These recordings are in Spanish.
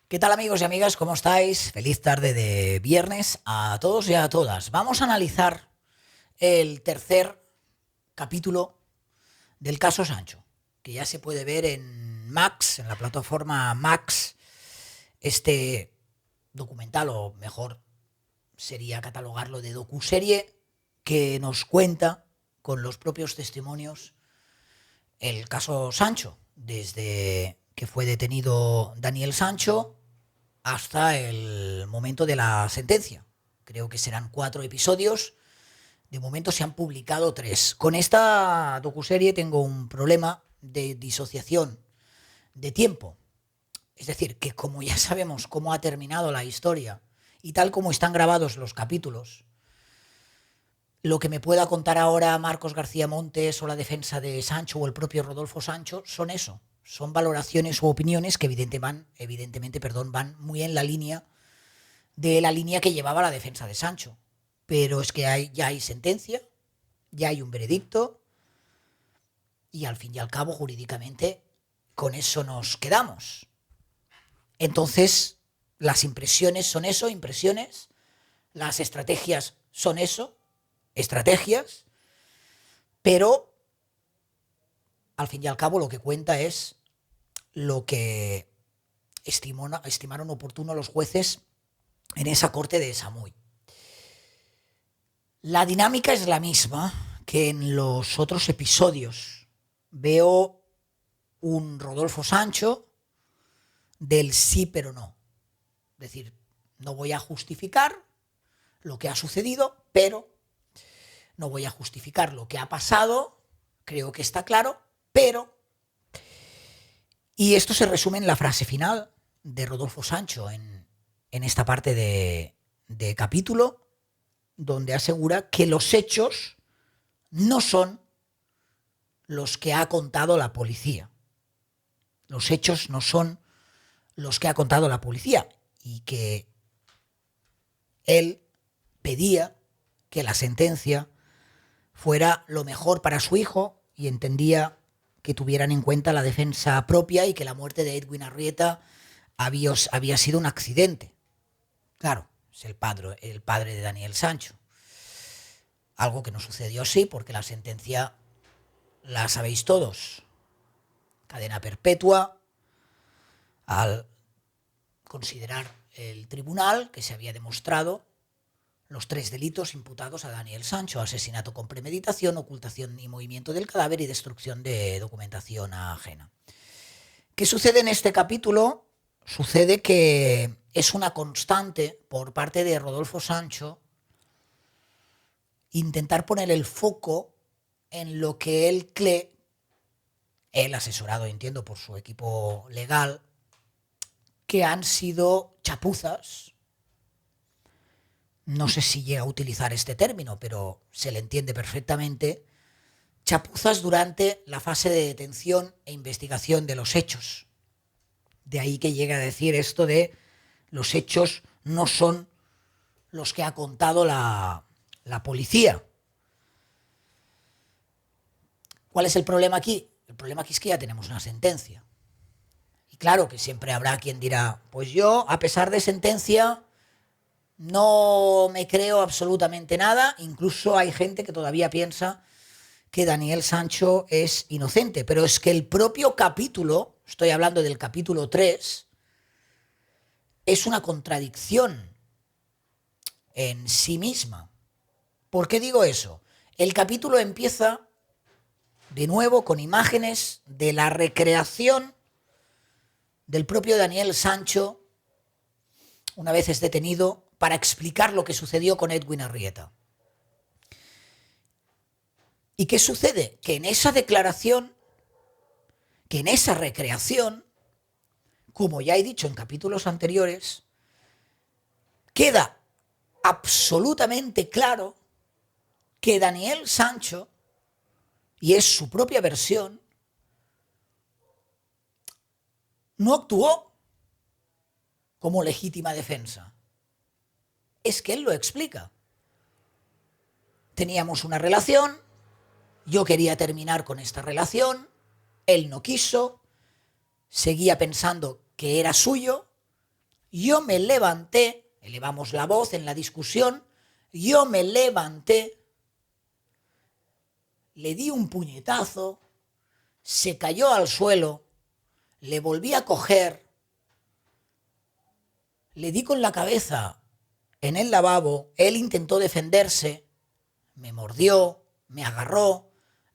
¿Qué tal amigos y amigas? ¿Cómo estáis? Feliz tarde de viernes a todos y a todas. Vamos a analizar el tercer capítulo del caso Sancho, que ya se puede ver en Max, en la plataforma Max, este documental, o mejor sería catalogarlo de docuserie, que nos cuenta con los propios testimonios el caso Sancho, desde que fue detenido Daniel Sancho hasta el momento de la sentencia. Creo que serán 4 episodios. De momento se han publicado 3. Con esta docuserie tengo un problema de disociación de tiempo. Es decir, que como ya sabemos cómo ha terminado la historia y tal como están grabados los capítulos, lo que me pueda contar ahora Marcos García Montes o la defensa de Sancho o el propio Rodolfo Sancho son eso. Son valoraciones u opiniones que evidentemente van muy en la línea de la línea que llevaba la defensa de Sancho. Pero es que ya hay sentencia, ya hay un veredicto y al fin y al cabo jurídicamente con eso nos quedamos. Entonces las impresiones son eso, impresiones, las estrategias son eso, estrategias, pero al fin y al cabo lo que cuenta es lo que estimaron oportuno los jueces en esa corte de Samuy. La dinámica es la misma que en los otros episodios. Veo un Rodolfo Sancho del sí pero no. Es decir, no voy a justificar lo que ha sucedido, pero no voy a justificar lo que ha pasado, creo que está claro, pero... Y esto se resume en la frase final de Rodolfo Sancho en esta parte de capítulo, donde asegura que los hechos no son los que ha contado la policía. Los hechos no son los que ha contado la policía y que él pedía que la sentencia fuera lo mejor para su hijo y entendía que tuvieran en cuenta la defensa propia y que la muerte de Edwin Arrieta había sido un accidente. Claro, es el padre de Daniel Sancho. Algo que no sucedió así porque la sentencia la sabéis todos. Cadena perpetua al considerar el tribunal que se había demostrado los 3 delitos imputados a Daniel Sancho: asesinato con premeditación, ocultación y movimiento del cadáver y destrucción de documentación ajena. ¿Qué sucede en este capítulo? Sucede que es una constante por parte de Rodolfo Sancho intentar poner el foco en lo que él cree, él asesorado, entiendo, por su equipo legal, que han sido chapuzas. No sé si llega a utilizar este término, pero se le entiende perfectamente. Chapuzas durante la fase de detención e investigación de los hechos. De ahí que llega a decir esto de los hechos no son los que ha contado la policía. ¿Cuál es el problema aquí? El problema aquí es que ya tenemos una sentencia. Y claro que siempre habrá quien dirá, pues yo, a pesar de sentencia, no me creo absolutamente nada. Incluso hay gente que todavía piensa que Daniel Sancho es inocente. Pero es que el propio capítulo, estoy hablando del capítulo 3, es una contradicción en sí misma. ¿Por qué digo eso? El capítulo empieza de nuevo con imágenes de la recreación del propio Daniel Sancho una vez es detenido para explicar lo que sucedió con Edwin Arrieta. ¿Y qué sucede? Que en esa declaración, que en esa recreación, como ya he dicho en capítulos anteriores, queda absolutamente claro que Daniel Sancho, y es su propia versión, no actuó como legítima defensa. Es que él lo explica. Teníamos una relación, yo quería terminar con esta relación, él no quiso, seguía pensando que era suyo, yo me levanté, elevamos la voz en la discusión, yo me levanté, le di un puñetazo, se cayó al suelo, le volví a coger, le di con la cabeza en el lavabo, él intentó defenderse, me mordió, me agarró,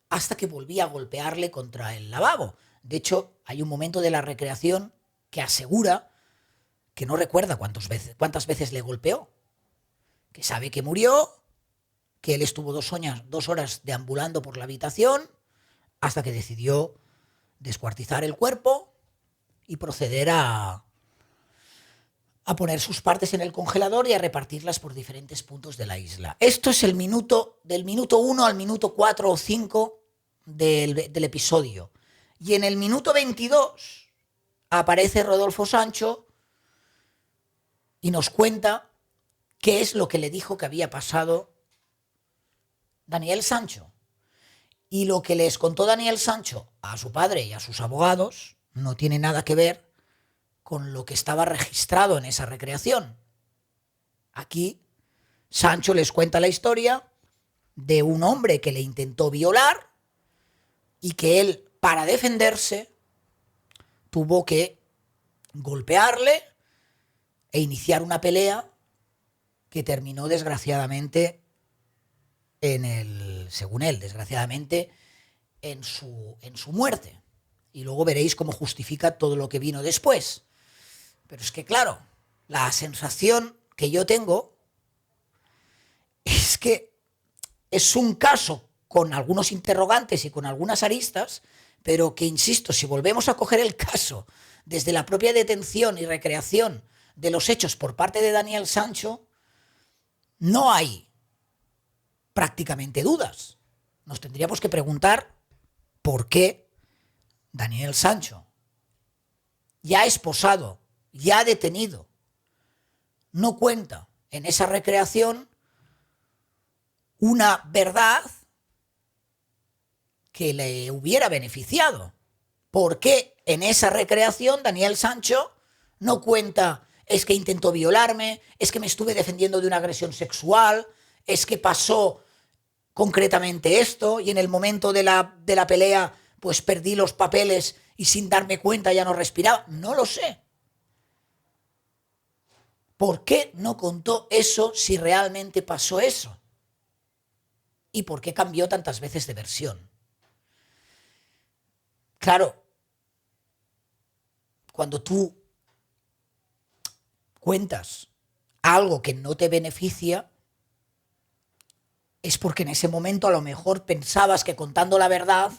hasta que volví a golpearle contra el lavabo. De hecho, hay un momento de la recreación que asegura que no recuerda cuántas veces le golpeó, que sabe que murió, que él estuvo 2 horas deambulando por la habitación hasta que decidió descuartizar el cuerpo y proceder a poner sus partes en el congelador y a repartirlas por diferentes puntos de la isla. Esto es del minuto 1 al minuto 4 o 5 del episodio. Y en el minuto 22 aparece Rodolfo Sancho y nos cuenta qué es lo que le dijo que había pasado Daniel Sancho. Y lo que les contó Daniel Sancho a su padre y a sus abogados no tiene nada que ver con lo que estaba registrado en esa recreación. Aquí Sancho les cuenta la historia de un hombre que le intentó violar y que él, para defenderse, tuvo que golpearle e iniciar una pelea que terminó desgraciadamente según él, desgraciadamente, en su muerte. Y luego veréis cómo justifica todo lo que vino después. Pero es que, claro, la sensación que yo tengo es que es un caso con algunos interrogantes y con algunas aristas, pero que, insisto, si volvemos a coger el caso desde la propia detención y recreación de los hechos por parte de Daniel Sancho, no hay prácticamente dudas. Nos tendríamos que preguntar por qué Daniel Sancho, ya esposado, ya detenido, no cuenta en esa recreación una verdad que le hubiera beneficiado. ¿Por qué en esa recreación Daniel Sancho no cuenta es que intentó violarme, es que me estuve defendiendo de una agresión sexual, es que pasó concretamente esto y en el momento de la pelea pues perdí los papeles y sin darme cuenta ya no respiraba? No lo sé. ¿Por qué no contó eso si realmente pasó eso? ¿Y por qué cambió tantas veces de versión? Claro, cuando tú cuentas algo que no te beneficia, es porque en ese momento a lo mejor pensabas que contando la verdad,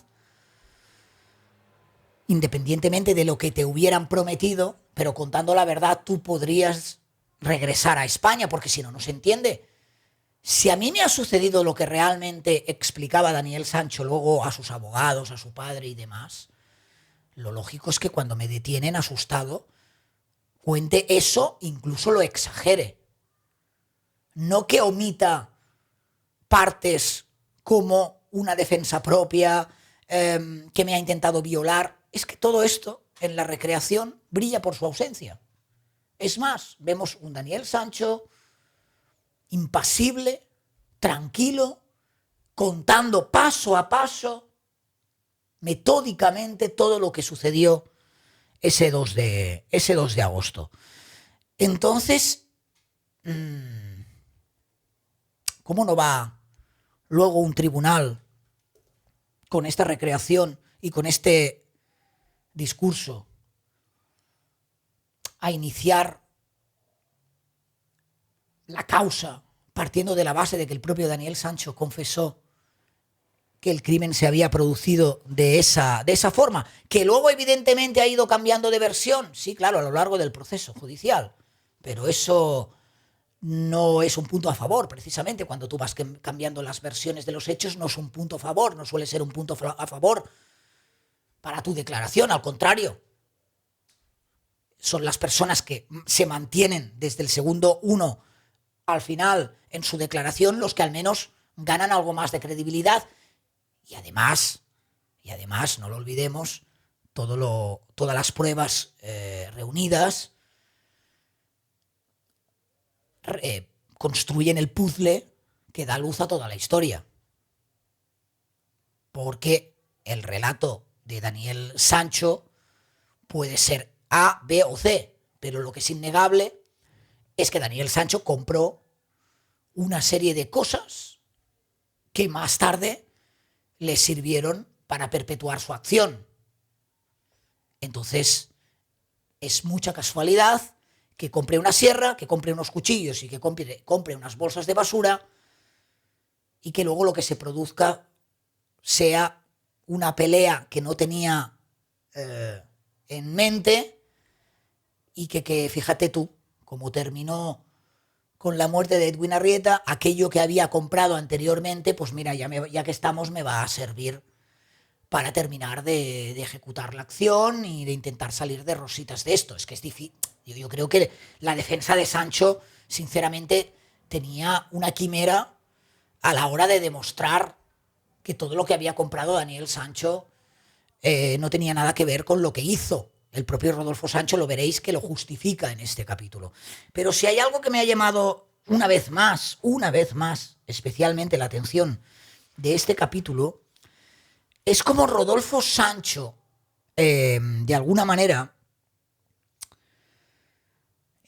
independientemente de lo que te hubieran prometido, pero contando la verdad tú podrías regresar a España, porque si no, no se entiende. Si a mí me ha sucedido lo que realmente explicaba Daniel Sancho luego a sus abogados, a su padre y demás, lo lógico es que cuando me detienen asustado, cuente eso, incluso lo exagere. No que omita partes como una defensa propia, que me ha intentado violar. Es que todo esto en la recreación brilla por su ausencia. Es más, vemos un Daniel Sancho impasible, tranquilo, contando paso a paso, metódicamente, todo lo que sucedió ese 2 de agosto. Entonces, ¿cómo no va luego un tribunal con esta recreación y con este discurso a iniciar la causa partiendo de la base de que el propio Daniel Sancho confesó que el crimen se había producido de esa forma, que luego evidentemente ha ido cambiando de versión, sí, claro, a lo largo del proceso judicial, pero eso no es un punto a favor, precisamente, cuando tú vas cambiando las versiones de los hechos no es un punto a favor, no suele ser un punto a favor para tu declaración, al contrario, son las personas que se mantienen desde el segundo 1 al final en su declaración los que al menos ganan algo más de credibilidad. Y además, no lo olvidemos, todas las pruebas reunidas construyen el puzzle que da luz a toda la historia. Porque el relato de Daniel Sancho puede ser A, B o C, pero lo que es innegable es que Daniel Sancho compró una serie de cosas que más tarde le sirvieron para perpetuar su acción. Entonces, es mucha casualidad que compre una sierra, que compre unos cuchillos y que compre unas bolsas de basura y que luego lo que se produzca sea una pelea que no tenía en mente y que fíjate tú cómo terminó con la muerte de Edwin Arrieta. Aquello que había comprado anteriormente, pues mira, ya que estamos, me va a servir para terminar de ejecutar la acción y de intentar salir de rositas de esto. Es que es difícil. Yo creo que la defensa de Sancho, sinceramente, tenía una quimera a la hora de demostrar que todo lo que había comprado Daniel Sancho no tenía nada que ver con lo que hizo. El propio Rodolfo Sancho lo veréis que lo justifica en este capítulo. Pero si hay algo que me ha llamado una vez más, especialmente la atención de este capítulo, es como Rodolfo Sancho, de alguna manera,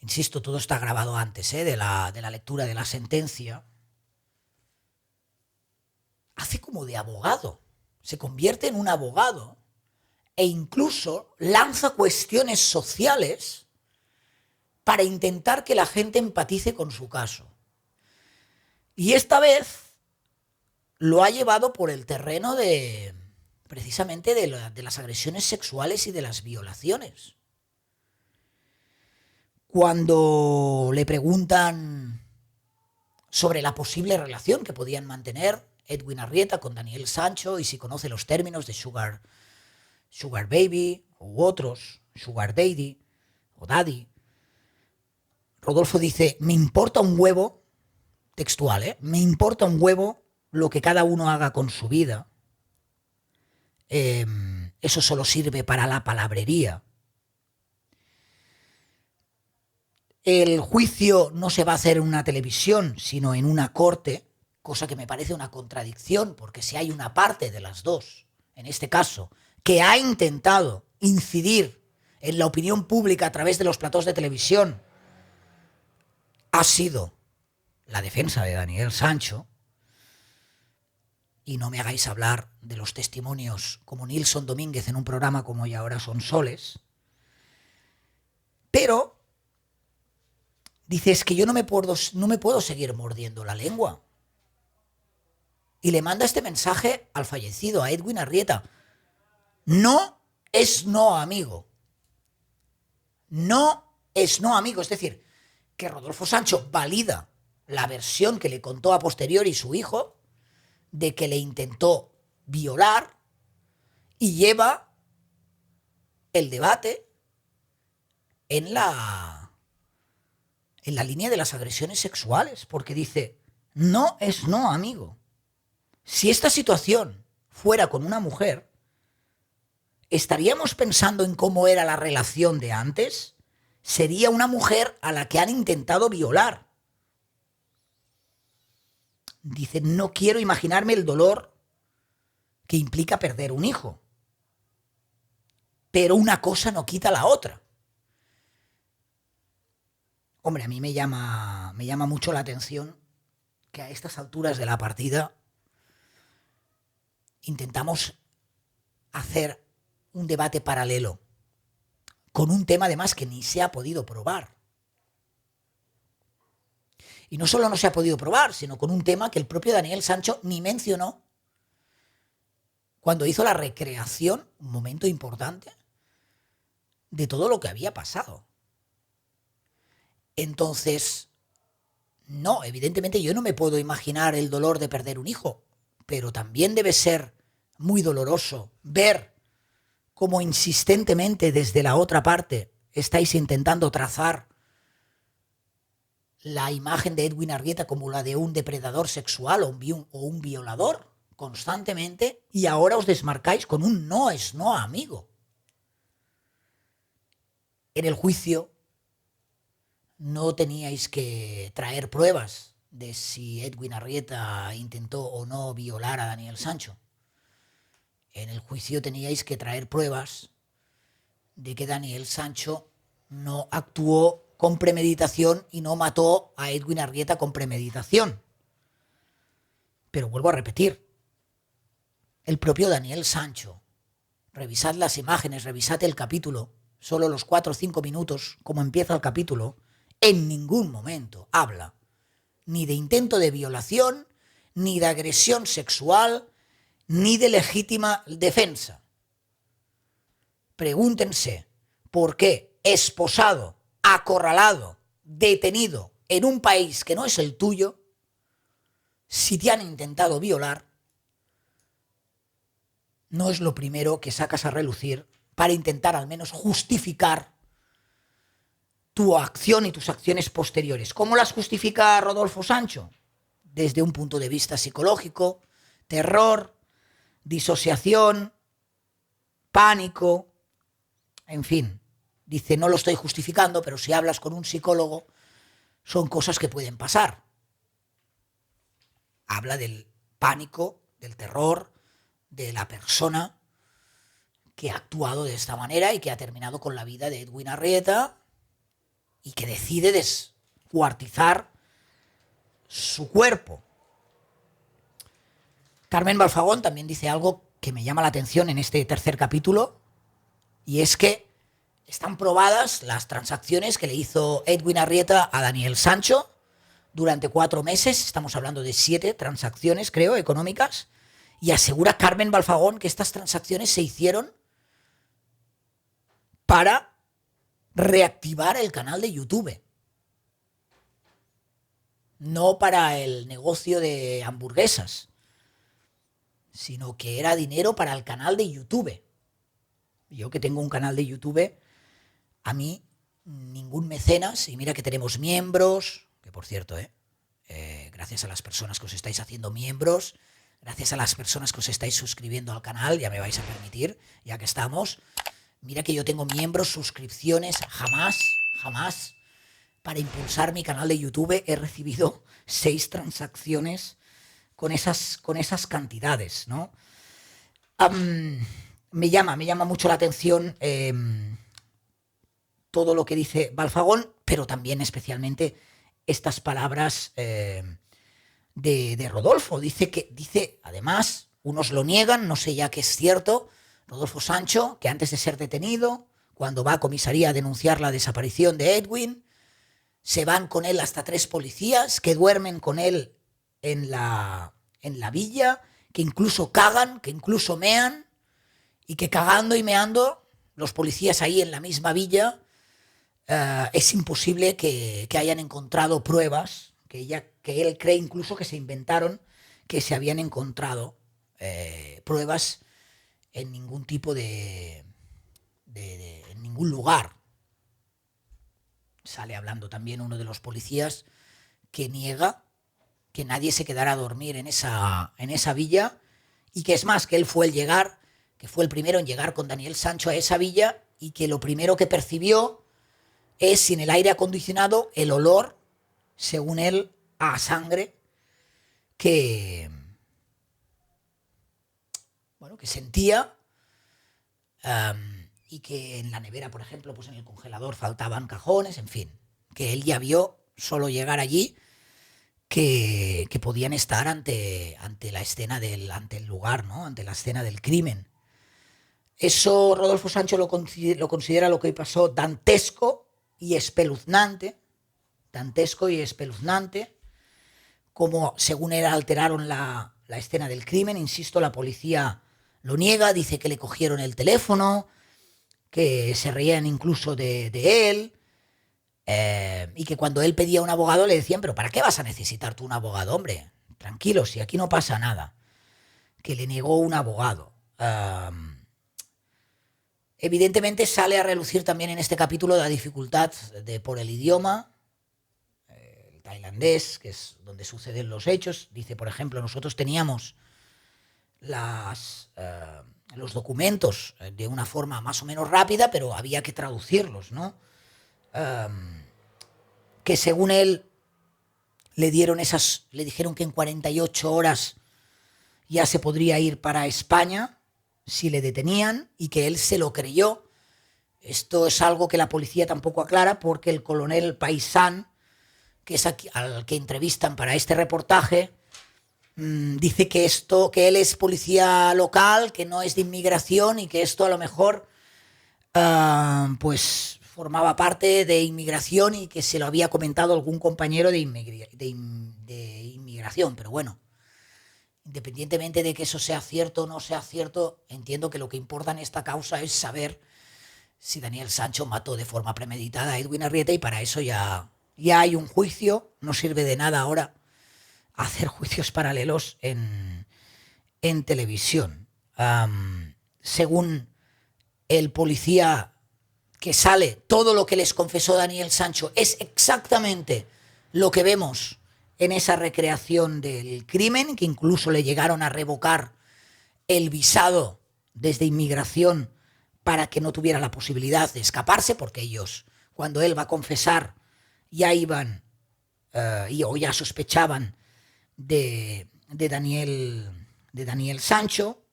insisto, todo está grabado antes de la lectura de la sentencia, hace como de abogado, se convierte en un abogado e incluso lanza cuestiones sociales para intentar que la gente empatice con su caso. Y esta vez lo ha llevado por el terreno de precisamente de las agresiones sexuales y de las violaciones. Cuando le preguntan sobre la posible relación que podían mantener Edwin Arrieta con Daniel Sancho y si conoce los términos de Sugar Baby u otros, Sugar Daddy o Daddy, Rodolfo dice, me importa un huevo, textual, me importa un huevo lo que cada uno haga con su vida. Eso solo sirve para la palabrería. El juicio no se va a hacer en una televisión, sino en una corte, cosa que me parece una contradicción, porque si hay una parte de las dos, en este caso, que ha intentado incidir en la opinión pública a través de los platós de televisión, ha sido la defensa de Daniel Sancho. Y no me hagáis hablar de los testimonios como Nilson Domínguez en un programa como Y ahora son soles. Pero dices que yo no me puedo seguir mordiendo la lengua. Y le manda este mensaje al fallecido, a Edwin Arrieta. No es no, amigo. No es no, amigo. Es decir, que Rodolfo Sancho valida la versión que le contó a posteriori su hijo, de que le intentó violar, y lleva el debate en la línea de las agresiones sexuales, porque dice, no es no, amigo. Si esta situación fuera con una mujer, ¿estaríamos pensando en cómo era la relación de antes? Sería una mujer a la que han intentado violar. Dice, no quiero imaginarme el dolor que implica perder un hijo. Pero una cosa no quita la otra. Hombre, a mí me llama mucho la atención que a estas alturas de la partida intentamos hacer un debate paralelo con un tema además que ni se ha podido probar. Y no solo no se ha podido probar, sino con un tema que el propio Daniel Sancho ni mencionó cuando hizo la recreación, un momento importante, de todo lo que había pasado. Entonces, no, evidentemente yo no me puedo imaginar el dolor de perder un hijo, pero también debe ser muy doloroso ver cómo insistentemente desde la otra parte estáis intentando trazar la imagen de Edwin Arrieta como la de un depredador sexual o un violador constantemente, y ahora os desmarcáis con un no es no, amigo. En el juicio no teníais que traer pruebas de si Edwin Arrieta intentó o no violar a Daniel Sancho. En el juicio teníais que traer pruebas de que Daniel Sancho no actuó con premeditación y no mató a Edwin Arrieta con premeditación. Pero vuelvo a repetir, el propio Daniel Sancho, revisad las imágenes, revisad el capítulo, solo los 4 o 5 minutos, como empieza el capítulo, en ningún momento habla ni de intento de violación, ni de agresión sexual, ni de legítima defensa. Pregúntense por qué esposado, acorralado, detenido en un país que no es el tuyo, si te han intentado violar, no es lo primero que sacas a relucir para intentar al menos justificar tu acción y tus acciones posteriores. ¿Cómo las justifica Rodolfo Sancho? Desde un punto de vista psicológico, terror, disociación, pánico, en fin. Dice, no lo estoy justificando, pero si hablas con un psicólogo, son cosas que pueden pasar. Habla del pánico, del terror, de la persona que ha actuado de esta manera y que ha terminado con la vida de Edwin Arrieta y que decide descuartizar su cuerpo. Carmen Balfagón también dice algo que me llama la atención en este tercer capítulo, y es que están probadas las transacciones que le hizo Edwin Arrieta a Daniel Sancho durante 4 meses, estamos hablando de 7 transacciones, creo, económicas, y asegura Carmen Balfagón que estas transacciones se hicieron para reactivar el canal de YouTube, no para el negocio de hamburguesas, sino que era dinero para el canal de YouTube. Yo que tengo un canal de YouTube, a mí ningún mecenas, y mira que tenemos miembros, que por cierto, gracias a las personas que os estáis haciendo miembros, gracias a las personas que os estáis suscribiendo al canal, ya me vais a permitir, ya que estamos, mira que yo tengo miembros, suscripciones, jamás, para impulsar mi canal de YouTube he recibido 6 transacciones con esas cantidades, ¿no? Me llama mucho la atención todo lo que dice Balfagón, pero también especialmente estas palabras de Rodolfo. Dice, además, unos lo niegan, no sé ya que es cierto, Rodolfo Sancho, que antes de ser detenido, cuando va a comisaría a denunciar la desaparición de Edwin, se van con él hasta 3 policías que duermen con él en la villa, que incluso cagan, que incluso mean, y que cagando y meando, los policías ahí en la misma villa, es imposible que hayan encontrado pruebas, que él cree incluso que se inventaron, que se habían encontrado pruebas en ningún tipo en ningún lugar. Sale hablando también uno de los policías que niega que nadie se quedara a dormir en esa villa, y que es más, que él fue que fue el primero en llegar con Daniel Sancho a esa villa, y que lo primero que percibió es, sin el aire acondicionado, el olor, según él, a sangre que sentía, y que en la nevera, por ejemplo, pues en el congelador faltaban cajones, en fin, que él ya vio solo llegar allí que podían estar ante la escena ante el lugar, ¿no? Ante la escena del crimen. Eso Rodolfo Sancho lo considera lo que pasó dantesco y espeluznante, como según él alteraron la escena del crimen. Insisto, la policía lo niega, dice que le cogieron el teléfono, que se reían incluso de él, y que cuando él pedía un abogado le decían, pero ¿para qué vas a necesitar tú un abogado, hombre? Tranquilo, si aquí no pasa nada. Que le negó un abogado. Evidentemente sale a relucir también en este capítulo la dificultad por el idioma, el tailandés, que es donde suceden los hechos. Dice, por ejemplo, nosotros teníamos los documentos de una forma más o menos rápida, pero había que traducirlos, ¿no? que según él le dijeron que en 48 horas ya se podría ir para España si le detenían, y que él se lo creyó. Esto es algo que la policía tampoco aclara, porque el coronel Paisán, que es al que entrevistan para este reportaje, dice que él es policía local, que no es de inmigración, y que esto a lo mejor pues formaba parte de inmigración y que se lo había comentado algún compañero de inmigración. Pero bueno, independientemente de que eso sea cierto o no sea cierto, entiendo que lo que importa en esta causa es saber si Daniel Sancho mató de forma premeditada a Edwin Arrieta, y para eso ya hay un juicio. No sirve de nada ahora hacer juicios paralelos en televisión. Según el policía que sale, todo lo que les confesó Daniel Sancho es exactamente lo que vemos en esa recreación del crimen, que incluso le llegaron a revocar el visado desde inmigración para que no tuviera la posibilidad de escaparse, porque ellos, cuando él va a confesar, ya iban o ya sospechaban de Daniel Sancho.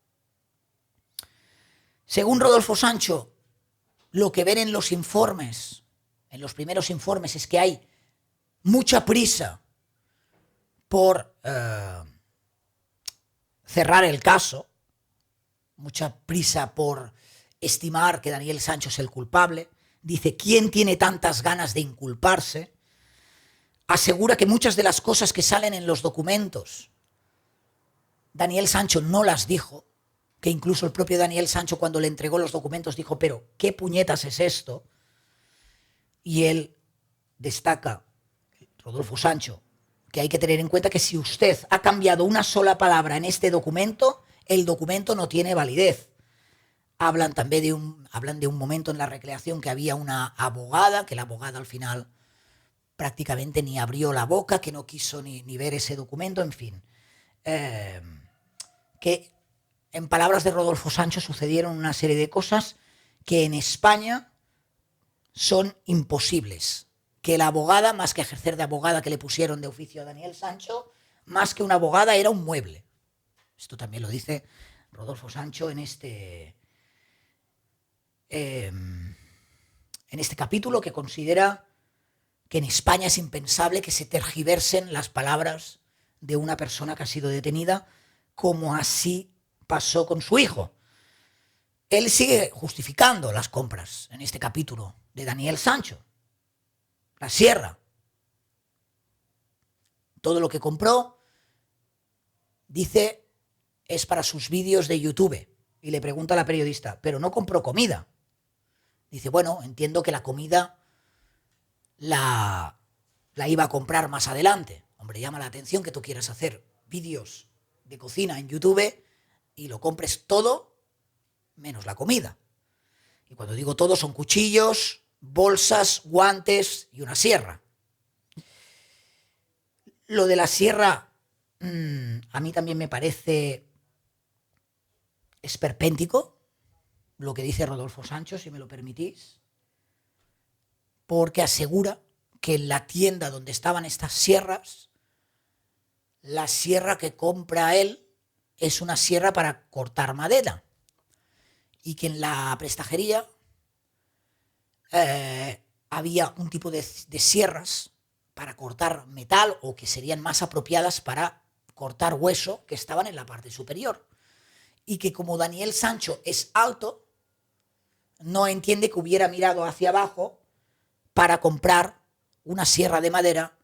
Según Rodolfo Sancho, lo que ven en los informes, en los primeros informes, es que hay mucha prisa por cerrar el caso, mucha prisa por estimar que Daniel Sancho es el culpable. Dice, ¿quién tiene tantas ganas de inculparse? Asegura que muchas de las cosas que salen en los documentos, Daniel Sancho no las dijo, que incluso el propio Daniel Sancho, cuando le entregó los documentos, dijo, pero ¿qué puñetas es esto? Y él destaca, Rodolfo Sancho, que hay que tener en cuenta que si usted ha cambiado una sola palabra en este documento, el documento no tiene validez. Hablan también de un momento en la recreación que había una abogada, que la abogada al final prácticamente ni abrió la boca, que no quiso ni ver ese documento, en fin. Que en palabras de Rodolfo Sancho sucedieron una serie de cosas que en España son imposibles. Que la abogada, más que ejercer de abogada, que le pusieron de oficio a Daniel Sancho, más que una abogada era un mueble. Esto también lo dice Rodolfo Sancho en este capítulo, que considera que en España es impensable que se tergiversen las palabras de una persona que ha sido detenida, como así pasó con su hijo. Él sigue justificando las compras en este capítulo de Daniel Sancho. La sierra. Todo lo que compró, dice, es para sus vídeos de YouTube. Y le pregunta a la periodista, ¿pero no compró comida? Dice, bueno, entiendo que la comida la iba a comprar más adelante. Hombre, llama la atención que tú quieras hacer vídeos de cocina en YouTube y lo compres todo menos la comida. Y cuando digo todo, son cuchillos, bolsas, guantes y una sierra. Lo de la sierra a mí también me parece esperpéntico, lo que dice Rodolfo Sancho, si me lo permitís, porque asegura que en la tienda donde estaban estas sierras, la sierra que compra él es una sierra para cortar madera, y que en la prestajería había un tipo de sierras para cortar metal, o que serían más apropiadas para cortar hueso, que estaban en la parte superior. Y que como Daniel Sancho es alto, no entiende que hubiera mirado hacia abajo para comprar una sierra de madera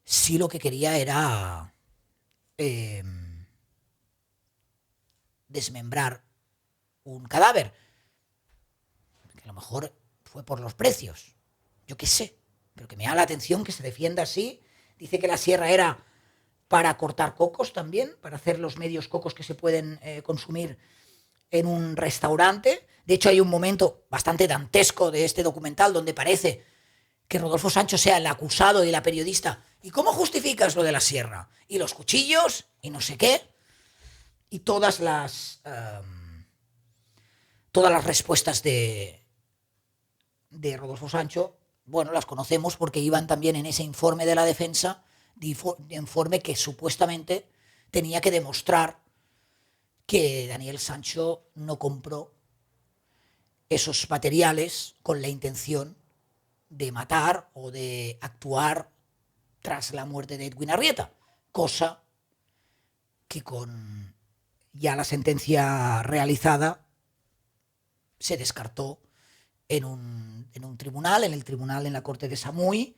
si lo que quería era desmembrar un cadáver. Que a lo mejor fue por los precios, yo qué sé, pero que me da la atención que se defienda así. Dice que la sierra era para cortar cocos también, para hacer los medios cocos que se pueden consumir en un restaurante. De hecho, hay un momento bastante dantesco de este documental donde parece que Rodolfo Sancho sea el acusado y la periodista. ¿Y cómo justificas lo de la sierra? Y los cuchillos, y no sé qué. Y todas las respuestas de Rodolfo Sancho bueno, las conocemos porque iban también en ese informe de la defensa, informe que supuestamente tenía que demostrar que Daniel Sancho no compró esos materiales con la intención de matar o de actuar tras la muerte de Edwin Arrieta, cosa que con ya la sentencia realizada se descartó en un tribunal, en la corte de Samui,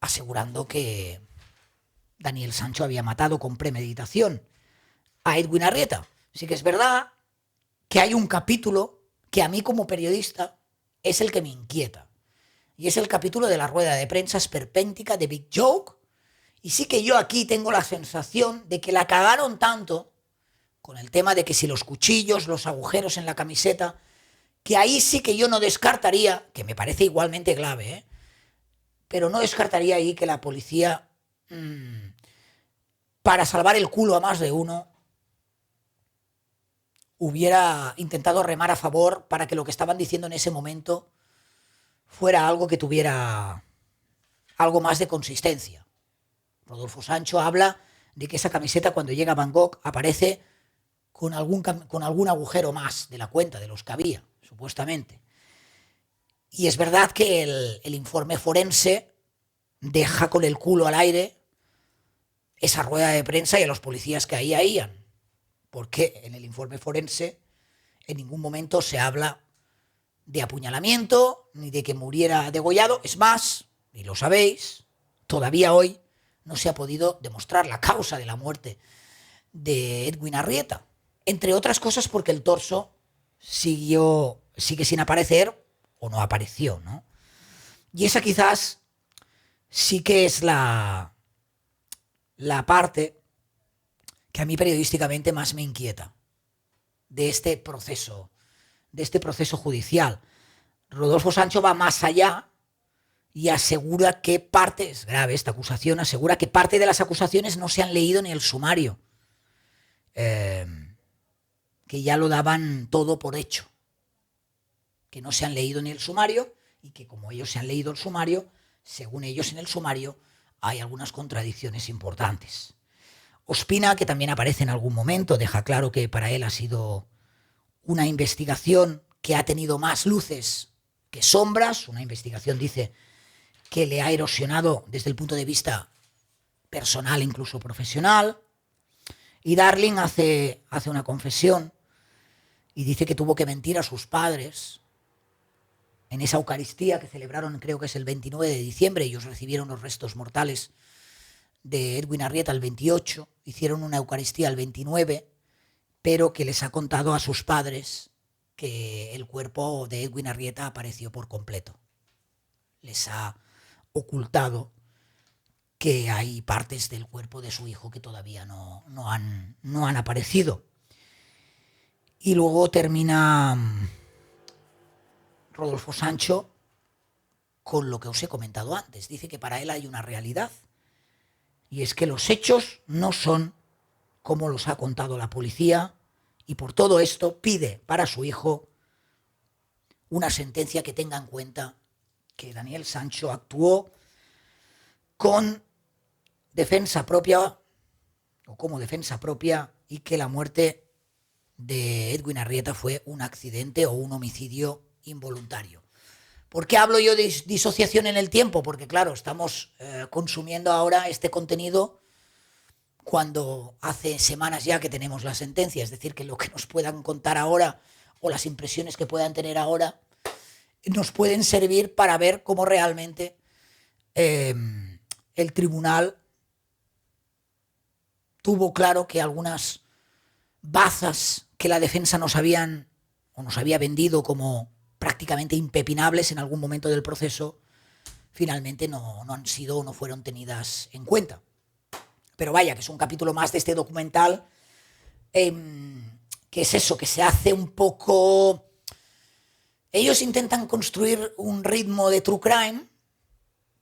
asegurando que Daniel Sancho había matado con premeditación a Edwin Arrieta. Sí que es verdad que hay un capítulo que a mí como periodista es el que me inquieta. Y es el capítulo de la rueda de prensa esperpéntica de Big Joke. Y sí que yo aquí tengo la sensación de que la cagaron tanto con el tema de que si los cuchillos, los agujeros en la camiseta, que ahí sí que yo no descartaría, que me parece igualmente grave, pero no descartaría ahí que la policía, para salvar el culo a más de uno, hubiera intentado remar a favor para que lo que estaban diciendo en ese momento fuera algo que tuviera algo más de consistencia. Rodolfo Sancho habla de que esa camiseta cuando llega a Bangkok aparece con algún agujero más de la cuenta, de los que había, supuestamente. Y es verdad que el informe forense deja con el culo al aire esa rueda de prensa y a los policías que ahí habían, porque en el informe forense en ningún momento se habla de apuñalamiento ni de que muriera degollado. Es más, y lo sabéis, todavía hoy no se ha podido demostrar la causa de la muerte de Edwin Arrieta, entre otras cosas porque el torso sigue sin aparecer o no apareció, ¿no? Y esa quizás sí que es la parte que a mí periodísticamente más me inquieta de este proceso judicial. Rodolfo Sancho va más allá y asegura que parte, es grave esta acusación, asegura que parte de las acusaciones no se han leído ni el sumario, que ya lo daban todo por hecho, que no se han leído ni el sumario y que como ellos se han leído el sumario, según ellos en el sumario hay algunas contradicciones importantes. Ospina, que también aparece en algún momento, deja claro que para él ha sido una investigación que ha tenido más luces que sombras, una investigación, dice, que le ha erosionado desde el punto de vista personal, incluso profesional. Y Darling hace una confesión y dice que tuvo que mentir a sus padres en esa Eucaristía que celebraron, creo que es el 29 de diciembre, ellos recibieron los restos mortales de Edwin Arrieta el 28, hicieron una Eucaristía el 29, pero que les ha contado a sus padres que el cuerpo de Edwin Arrieta apareció por completo. Les ha ocultado que hay partes del cuerpo de su hijo que todavía no han aparecido. Y luego termina Rodolfo Sancho con lo que os he comentado antes. Dice que para él hay una realidad, y es que los hechos no son como los ha contado la policía, y por todo esto pide para su hijo una sentencia que tenga en cuenta que Daniel Sancho actuó con defensa propia o como defensa propia y que la muerte de Edwin Arrieta fue un accidente o un homicidio involuntario. ¿Por qué hablo yo de disociación en el tiempo? Porque claro, estamos consumiendo ahora este contenido cuando hace semanas ya que tenemos la sentencia, es decir, que lo que nos puedan contar ahora o las impresiones que puedan tener ahora nos pueden servir para ver cómo realmente el tribunal tuvo claro que algunas bazas que la defensa nos había vendido como prácticamente impepinables en algún momento del proceso, finalmente no han sido o no fueron tenidas en cuenta. Pero vaya, que es un capítulo más de este documental, que es eso, que se hace un poco... Ellos intentan construir un ritmo de true crime,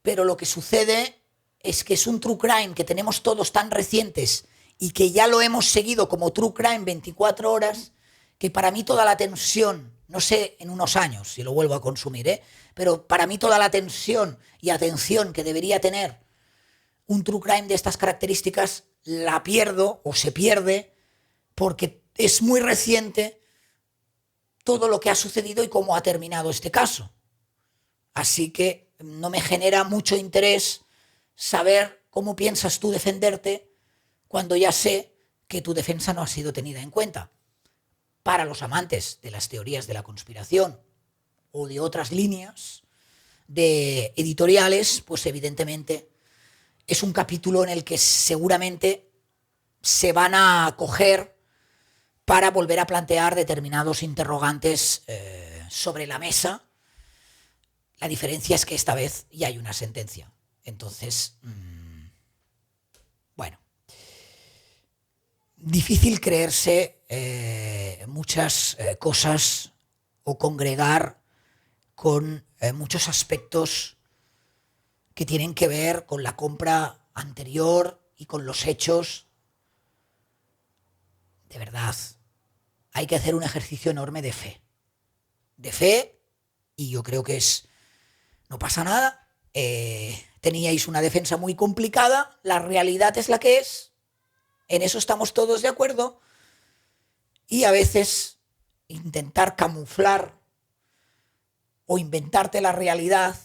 pero lo que sucede es que es un true crime que tenemos todos tan recientes y que ya lo hemos seguido como true crime 24 horas, que para mí toda la tensión No sé en unos años si lo vuelvo a consumir, ¿eh? Pero para mí toda la tensión y atención que debería tener un true crime de estas características la pierdo o se pierde porque es muy reciente todo lo que ha sucedido y cómo ha terminado este caso. Así que no me genera mucho interés saber cómo piensas tú defenderte cuando ya sé que tu defensa no ha sido tenida en cuenta. Para los amantes de las teorías de la conspiración o de otras líneas de editoriales, pues evidentemente es un capítulo en el que seguramente se van a coger para volver a plantear determinados interrogantes sobre la mesa. La diferencia es que esta vez ya hay una sentencia. Entonces, bueno, difícil creerse muchas cosas o congregar con muchos aspectos que tienen que ver con la compra anterior y con los hechos. De verdad, hay que hacer un ejercicio enorme de fe. De fe, y yo creo que no pasa nada. Teníais una defensa muy complicada, la realidad es la que es, en eso estamos todos de acuerdo, y a veces intentar camuflar o inventarte la realidad,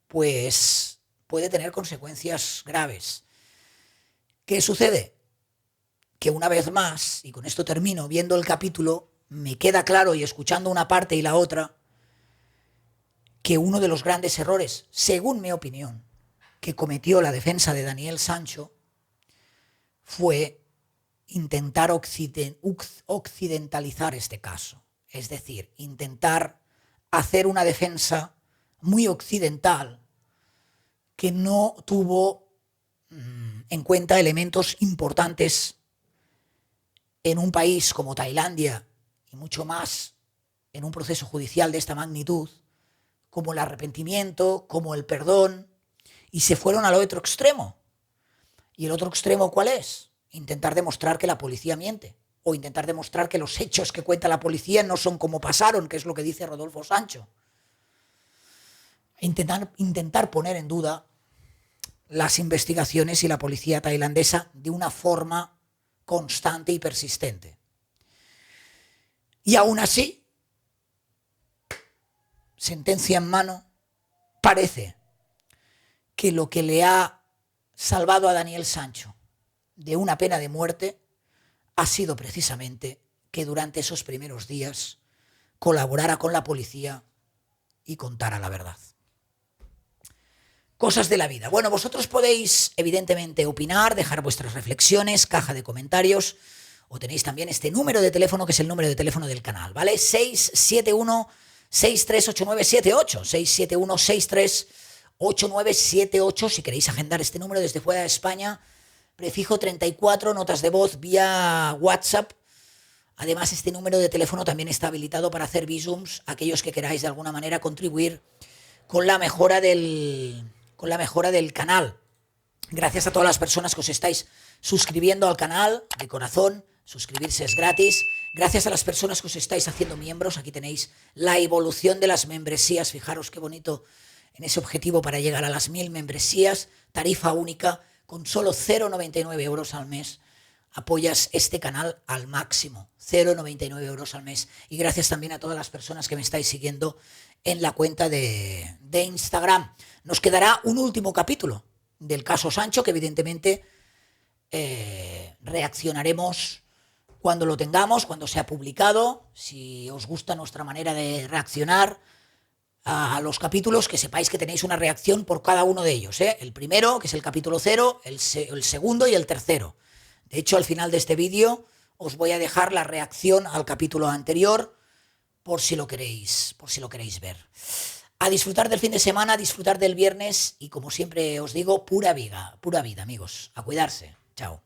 pues puede tener consecuencias graves. ¿Qué sucede? Que una vez más, y con esto termino, viendo el capítulo, me queda claro y escuchando una parte y la otra, que uno de los grandes errores, según mi opinión, que cometió la defensa de Daniel Sancho fue intentar occidentalizar este caso. Es decir, intentar hacer una defensa muy occidental que no tuvo en cuenta elementos importantes en un país como Tailandia y mucho más en un proceso judicial de esta magnitud, como el arrepentimiento, como el perdón, y se fueron al otro extremo. ¿Y el otro extremo cuál es? Intentar demostrar que la policía miente, o intentar demostrar que los hechos que cuenta la policía no son como pasaron, que es lo que dice Rodolfo Sancho. Intentar poner en duda las investigaciones y la policía tailandesa de una forma constante y persistente. Y aún así, sentencia en mano, parece que lo que le ha salvado a Daniel Sancho de una pena de muerte ha sido precisamente que durante esos primeros días colaborara con la policía y contara la verdad. Cosas de la vida. Bueno, vosotros podéis evidentemente opinar, dejar vuestras reflexiones, caja de comentarios, o tenéis también este número de teléfono que es el número de teléfono del canal, ¿vale? 671-638978, 671-638978, si queréis agendar este número desde fuera de España, prefijo 34, notas de voz vía WhatsApp. Además, este número de teléfono también está habilitado para hacer visums a aquellos que queráis de alguna manera contribuir con la mejora del canal. Gracias a todas las personas que os estáis suscribiendo al canal, de corazón, suscribirse es gratis. Gracias a las personas que os estáis haciendo miembros, aquí tenéis la evolución de las membresías, fijaros qué bonito en ese objetivo para llegar a las 1000 membresías, tarifa única, con solo 0,99 euros al mes. Apoyas este canal al máximo, 0,99 euros al mes. Y gracias también a todas las personas que me estáis siguiendo en la cuenta de Instagram. Nos quedará un último capítulo del caso Sancho, que evidentemente reaccionaremos cuando lo tengamos, cuando sea publicado. Si os gusta nuestra manera de reaccionar a los capítulos, que sepáis que tenéis una reacción por cada uno de ellos, ¿eh? El primero, que es el capítulo 0, el segundo y el tercero. De hecho, al final de este vídeo os voy a dejar la reacción al capítulo anterior por si lo queréis ver. A disfrutar del fin de semana, a disfrutar del viernes y, como siempre os digo, pura vida, amigos. A cuidarse. Chao.